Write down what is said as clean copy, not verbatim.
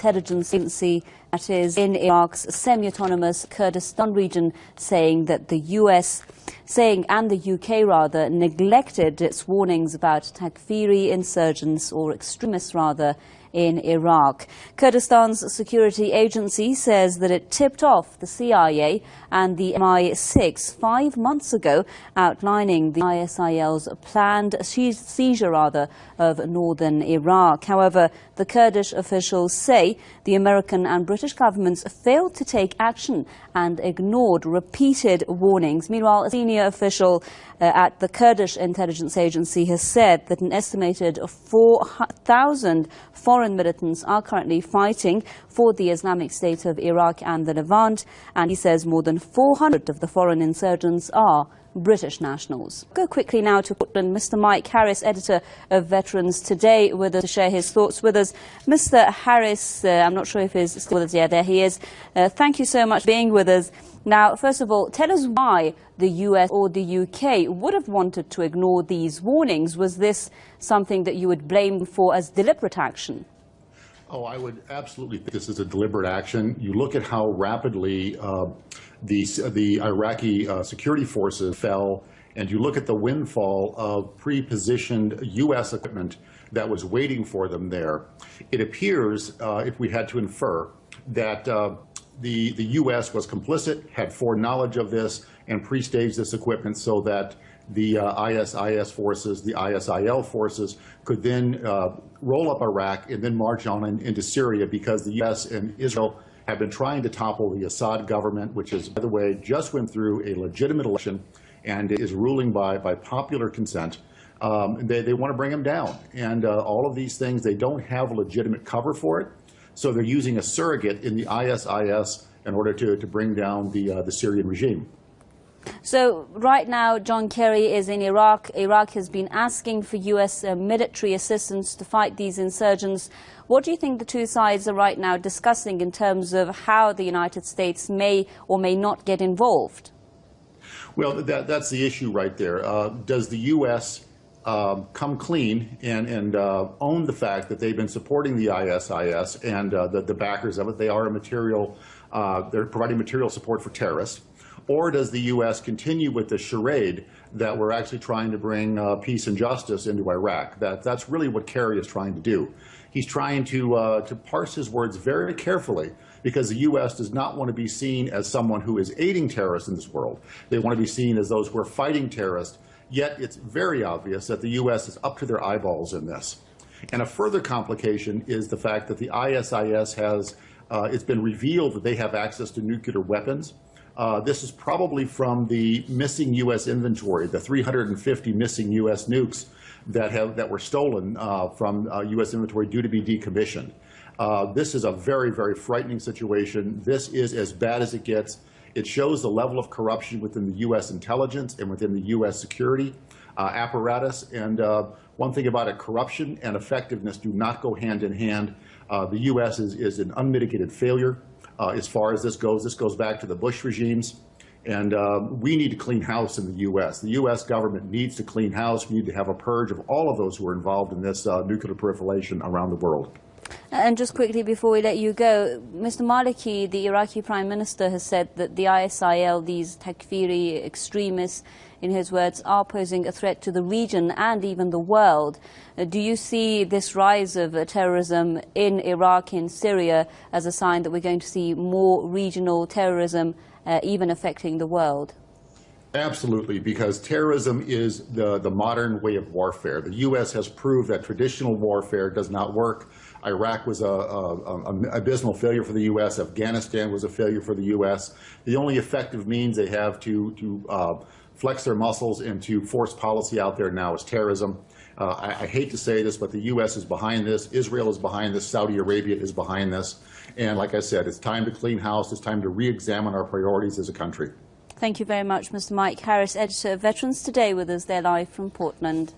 intelligence agency that is in Iraq's semi-autonomous Kurdistan region, saying that the UK rather neglected its warnings about Takfiri insurgents, or extremists rather, in Iraq. Kurdistan's security agency says that it tipped off the CIA and the MI6 5 months ago, outlining the ISIL's planned seizure of northern Iraq. However, the Kurdish officials say the American and British governments failed to take action and ignored repeated warnings. Meanwhile, a senior official at the Kurdish intelligence agency has said that an estimated 4,000 foreign militants are currently fighting for the Islamic State of Iraq and the Levant, and he says more than 400 of the foreign insurgents are British nationals. Go quickly now to Portland. Mr. Mike Harris, editor of Veterans Today, with us to share his thoughts with us. Mr. Harris, I'm not sure if he's still with us. Yeah, there he is. Thank you so much for being with us. Now, first of all, tell us why the US or the UK would have wanted to ignore these warnings. Was this something that you would blame for as deliberate action? Oh, I would absolutely think this is a deliberate action. You look at how rapidly the Iraqi security forces fell, and you look at the windfall of pre-positioned U.S. equipment that was waiting for them there. It appears, if we had to infer, that the U.S. was complicit, had foreknowledge of this, and pre-staged this equipment so that the ISIS forces, the ISIL forces, could then roll up Iraq and then march on into Syria, because the U.S. and Israel have been trying to topple the Assad government, which is, by the way, just went through a legitimate election and is ruling by popular consent. They want to bring him down. And all of these things, they don't have a legitimate cover for it. So they're using a surrogate in the ISIS in order to bring down the Syrian regime. So right now, John Kerry is in Iraq. Iraq has been asking for U.S. military assistance to fight these insurgents. What do you think the two sides are right now discussing in terms of how the United States may or may not get involved? Well, that's the issue right there. Does the U.S. come clean and own the fact that they've been supporting the ISIS and the backers of it? They are they're providing material support for terrorists. Or does the U.S. continue with the charade that we're actually trying to bring peace and justice into Iraq? That's really what Kerry is trying to do. He's trying to parse his words very carefully, because the U.S. does not want to be seen as someone who is aiding terrorists in this world. They want to be seen as those who are fighting terrorists. Yet it's very obvious that the U.S. is up to their eyeballs in this. And a further complication is the fact that the ISIS it's been revealed that they have access to nuclear weapons. This is probably from the missing U.S. inventory, the 350 missing U.S. nukes that were stolen from U.S. inventory due to be decommissioned. This is a very, very frightening situation. This is as bad as it gets. It shows the level of corruption within the U.S. intelligence and within the U.S. security apparatus. And one thing about it, corruption and effectiveness do not go hand in hand. The U.S. is an unmitigated failure. As far as this goes back to the Bush regimes, and we need to clean house in the U.S. The U.S. government needs to clean house. We need to have a purge of all of those who are involved in this nuclear proliferation around the world. And just quickly before we let you go, Mr. Maliki, the Iraqi Prime Minister, has said that the ISIL, these Takfiri extremists, in his words, are posing a threat to the region and even the world. Do you see this rise of terrorism in Iraq, in Syria, as a sign that we're going to see more regional terrorism, even affecting the world? Absolutely, because terrorism is the modern way of warfare. The U.S. has proved that traditional warfare does not work. Iraq was an abysmal failure for the U.S. Afghanistan was a failure for the U.S. The only effective means they have to flex their muscles and to force policy out there now is terrorism. I hate to say this, but the U.S. is behind this. Israel is behind this. Saudi Arabia is behind this. And like I said, it's time to clean house. It's time to re-examine our priorities as a country. Thank you very much, Mr. Mike Harris, editor of Veterans Today, with us there live from Portland.